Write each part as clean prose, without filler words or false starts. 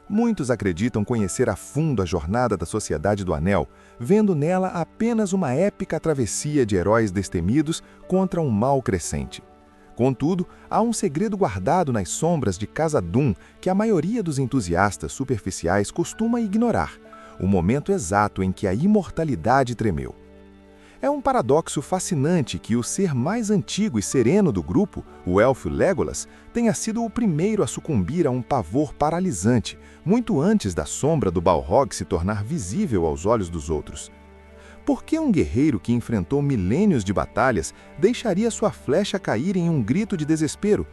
Muitos acreditam conhecer a fundo a jornada da Sociedade do Anel, vendo nela apenas uma épica travessia de heróis destemidos contra um mal crescente. Contudo, há um segredo guardado nas sombras de Khazad-dûm que a maioria dos entusiastas superficiais costuma ignorar: o momento exato em que a imortalidade tremeu. É um paradoxo fascinante que o ser mais antigo e sereno do grupo, o elfo Legolas, tenha sido o primeiro a sucumbir a um pavor paralisante, muito antes da sombra do Balrog se tornar visível aos olhos dos outros. Por que um guerreiro que enfrentou milênios de batalhas deixaria sua flecha cair em um grito de desespero?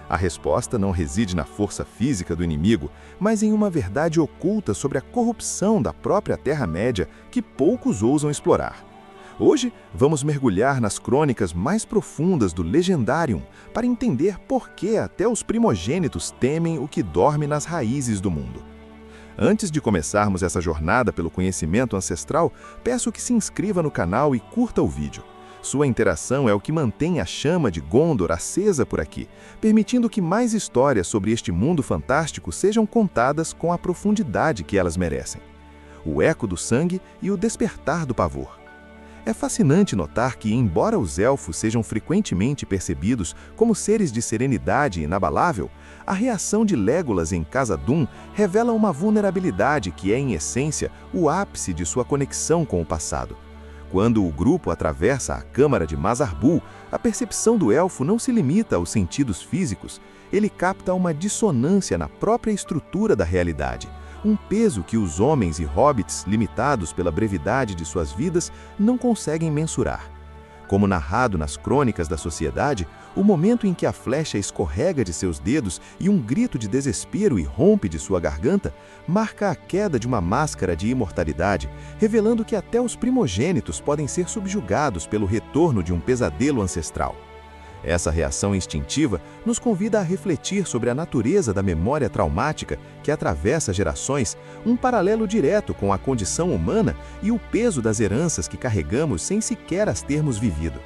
A resposta não reside na força física do inimigo, mas em uma verdade oculta sobre a corrupção da própria Terra-média que poucos ousam explorar. Hoje, vamos mergulhar nas crônicas mais profundas do Legendarium para entender por que até os primogênitos temem o que dorme nas raízes do mundo. Antes de começarmos essa jornada pelo conhecimento ancestral, peço que se inscreva no canal e curta o vídeo. Sua interação é o que mantém a chama de Gondor acesa por aqui, permitindo que mais histórias sobre este mundo fantástico sejam contadas com a profundidade que elas merecem. O eco do sangue e o despertar do pavor. É fascinante notar que, embora os elfos sejam frequentemente percebidos como seres de serenidade inabalável, a reação de Legolas em Khazad-dûm revela uma vulnerabilidade que é, em essência, o ápice de sua conexão com o passado. Quando o grupo atravessa a Câmara de Mazarbul, a percepção do elfo não se limita aos sentidos físicos, ele capta uma dissonância na própria estrutura da realidade. Um peso que os homens e hobbits, limitados pela brevidade de suas vidas, não conseguem mensurar. Como narrado nas crônicas da sociedade, o momento em que a flecha escorrega de seus dedos e um grito de desespero irrompe de sua garganta, marca a queda de uma máscara de imortalidade, revelando que até os primogênitos podem ser subjugados pelo retorno de um pesadelo ancestral. Essa reação instintiva nos convida a refletir sobre a natureza da memória traumática que atravessa gerações, um paralelo direto com a condição humana e o peso das heranças que carregamos sem sequer as termos vivido.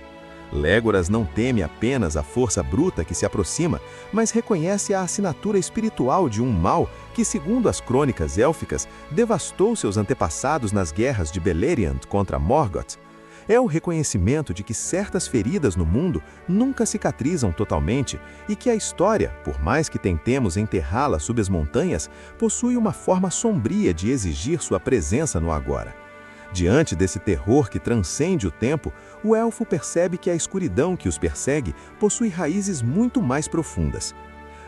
Legolas não teme apenas a força bruta que se aproxima, mas reconhece a assinatura espiritual de um mal que, segundo as crônicas élficas, devastou seus antepassados nas guerras de Beleriand contra Morgoth. É o reconhecimento de que certas feridas no mundo nunca cicatrizam totalmente e que a história, por mais que tentemos enterrá-la sob as montanhas, possui uma forma sombria de exigir sua presença no agora. Diante desse terror que transcende o tempo, o elfo percebe que a escuridão que os persegue possui raízes muito mais profundas.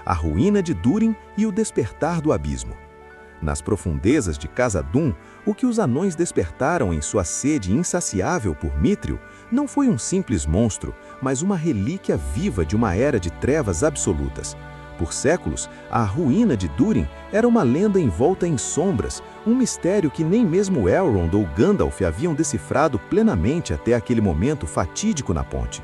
A ruína de Durin e o despertar do abismo. Nas profundezas de Khazad-dûm, o que os anões despertaram em sua sede insaciável por Mithril não foi um simples monstro, mas uma relíquia viva de uma era de trevas absolutas. Por séculos, a ruína de Durin era uma lenda envolta em sombras, um mistério que nem mesmo Elrond ou Gandalf haviam decifrado plenamente até aquele momento fatídico na ponte.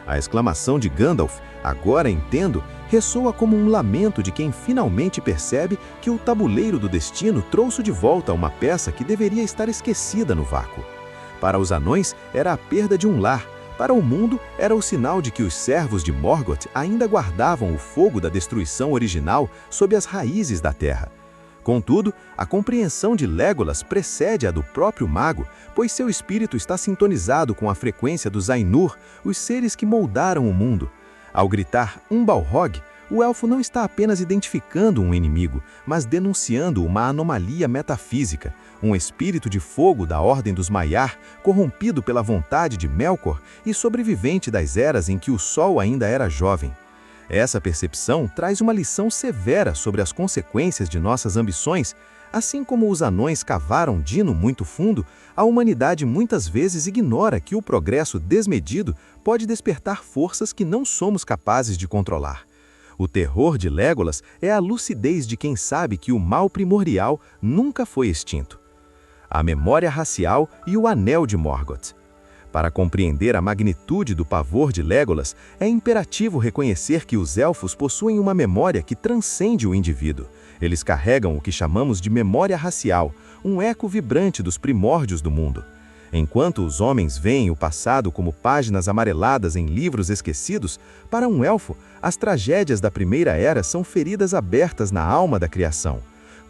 A exclamação de Gandalf, "Agora entendo", ressoa como um lamento de quem finalmente percebe que o tabuleiro do destino trouxe de volta uma peça que deveria estar esquecida no vácuo. Para os anões, era a perda de um lar. Para o mundo, era o sinal de que os servos de Morgoth ainda guardavam o fogo da destruição original sob as raízes da terra. Contudo, a compreensão de Legolas precede a do próprio mago, pois seu espírito está sintonizado com a frequência dos Ainur, os seres que moldaram o mundo. Ao gritar "um Balrog", o elfo não está apenas identificando um inimigo, mas denunciando uma anomalia metafísica, um espírito de fogo da Ordem dos Maiar, corrompido pela vontade de Melkor e sobrevivente das eras em que o Sol ainda era jovem. Essa percepção traz uma lição severa sobre as consequências de nossas ambições. Assim como os anões cavaram Dino muito fundo, a humanidade muitas vezes ignora que o progresso desmedido pode despertar forças que não somos capazes de controlar. O terror de Legolas é a lucidez de quem sabe que o mal primordial nunca foi extinto. A memória racial e o Anel de Morgoth. Para compreender a magnitude do pavor de Legolas, é imperativo reconhecer que os elfos possuem uma memória que transcende o indivíduo. Eles carregam o que chamamos de memória racial, um eco vibrante dos primórdios do mundo. Enquanto os homens veem o passado como páginas amareladas em livros esquecidos, para um elfo, as tragédias da Primeira Era são feridas abertas na alma da criação.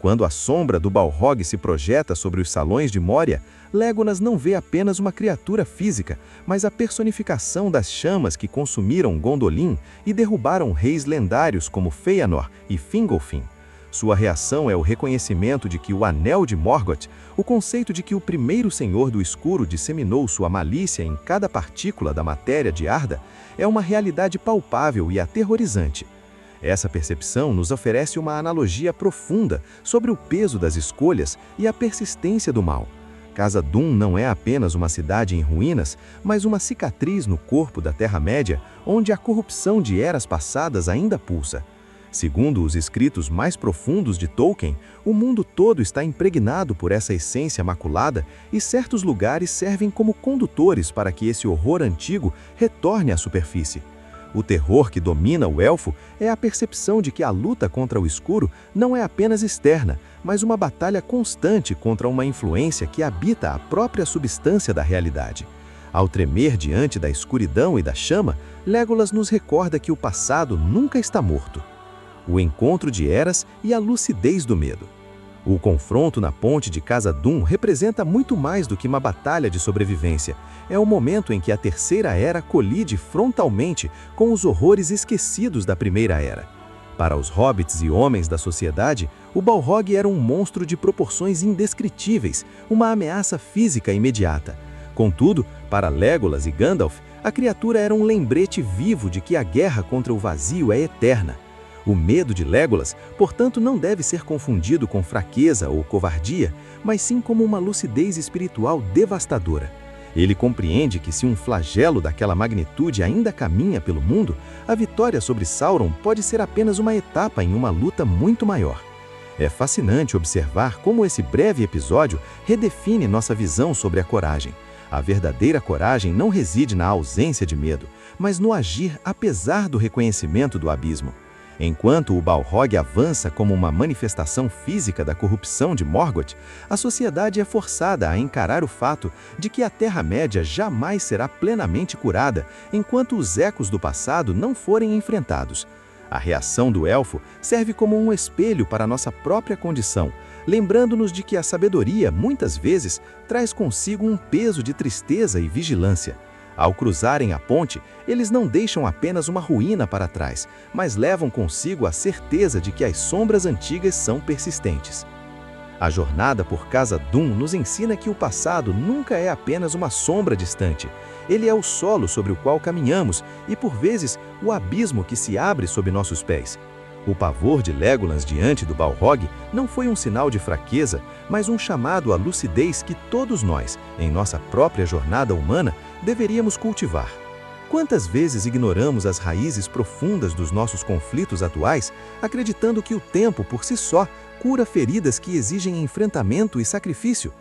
Quando a sombra do Balrog se projeta sobre os salões de Moria, Legolas não vê apenas uma criatura física, mas a personificação das chamas que consumiram Gondolin e derrubaram reis lendários como Fëanor e Fingolfin. Sua reação é o reconhecimento de que o Anel de Morgoth, o conceito de que o primeiro Senhor do Escuro disseminou sua malícia em cada partícula da matéria de Arda, é uma realidade palpável e aterrorizante. Essa percepção nos oferece uma analogia profunda sobre o peso das escolhas e a persistência do mal. Khazad-dûm não é apenas uma cidade em ruínas, mas uma cicatriz no corpo da Terra-média, onde a corrupção de eras passadas ainda pulsa. Segundo os escritos mais profundos de Tolkien, o mundo todo está impregnado por essa essência maculada e certos lugares servem como condutores para que esse horror antigo retorne à superfície. O terror que domina o elfo é a percepção de que a luta contra o escuro não é apenas externa, mas uma batalha constante contra uma influência que habita a própria substância da realidade. Ao tremer diante da escuridão e da chama, Legolas nos recorda que o passado nunca está morto. O encontro de eras e a lucidez do medo. O confronto na ponte de Khazad-dûm representa muito mais do que uma batalha de sobrevivência. É o momento em que a Terceira Era colide frontalmente com os horrores esquecidos da Primeira Era. Para os hobbits e homens da sociedade, o Balrog era um monstro de proporções indescritíveis, uma ameaça física imediata. Contudo, para Legolas e Gandalf, a criatura era um lembrete vivo de que a guerra contra o vazio é eterna. O medo de Legolas, portanto, não deve ser confundido com fraqueza ou covardia, mas sim como uma lucidez espiritual devastadora. Ele compreende que se um flagelo daquela magnitude ainda caminha pelo mundo, a vitória sobre Sauron pode ser apenas uma etapa em uma luta muito maior. É fascinante observar como esse breve episódio redefine nossa visão sobre a coragem. A verdadeira coragem não reside na ausência de medo, mas no agir apesar do reconhecimento do abismo. Enquanto o Balrog avança como uma manifestação física da corrupção de Morgoth, a sociedade é forçada a encarar o fato de que a Terra-média jamais será plenamente curada enquanto os ecos do passado não forem enfrentados. A reação do elfo serve como um espelho para nossa própria condição, lembrando-nos de que a sabedoria, muitas vezes, traz consigo um peso de tristeza e vigilância. Ao cruzarem a ponte, eles não deixam apenas uma ruína para trás, mas levam consigo a certeza de que as sombras antigas são persistentes. A jornada por Khazad-dûm nos ensina que o passado nunca é apenas uma sombra distante. Ele é o solo sobre o qual caminhamos e, por vezes, o abismo que se abre sob nossos pés. O pavor de Legolas diante do Balrog não foi um sinal de fraqueza, mas um chamado à lucidez que todos nós, em nossa própria jornada humana, deveríamos cultivar. Quantas vezes ignoramos as raízes profundas dos nossos conflitos atuais, acreditando que o tempo, por si só, cura feridas que exigem enfrentamento e sacrifício?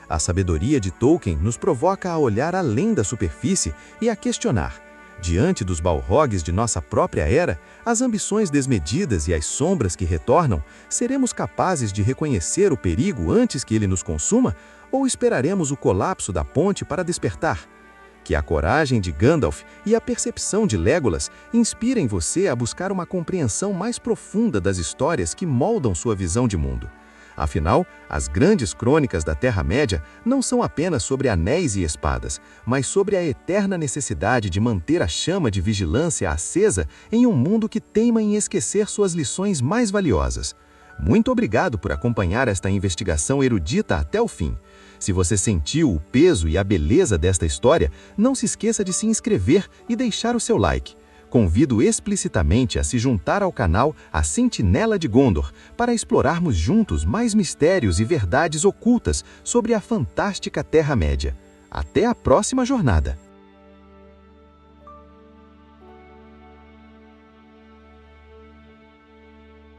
A sabedoria de Tolkien nos provoca a olhar além da superfície e a questionar. Diante dos Balrogs de nossa própria era, as ambições desmedidas e as sombras que retornam, seremos capazes de reconhecer o perigo antes que ele nos consuma, ou esperaremos o colapso da ponte para despertar? Que a coragem de Gandalf e a percepção de Legolas inspirem você a buscar uma compreensão mais profunda das histórias que moldam sua visão de mundo. Afinal, as grandes crônicas da Terra-média não são apenas sobre anéis e espadas, mas sobre a eterna necessidade de manter a chama de vigilância acesa em um mundo que teima em esquecer suas lições mais valiosas. Muito obrigado por acompanhar esta investigação erudita até o fim. Se você sentiu o peso e a beleza desta história, não se esqueça de se inscrever e deixar o seu like. Convido explicitamente a se juntar ao canal A Sentinela de Gondor para explorarmos juntos mais mistérios e verdades ocultas sobre a fantástica Terra-média. Até a próxima jornada!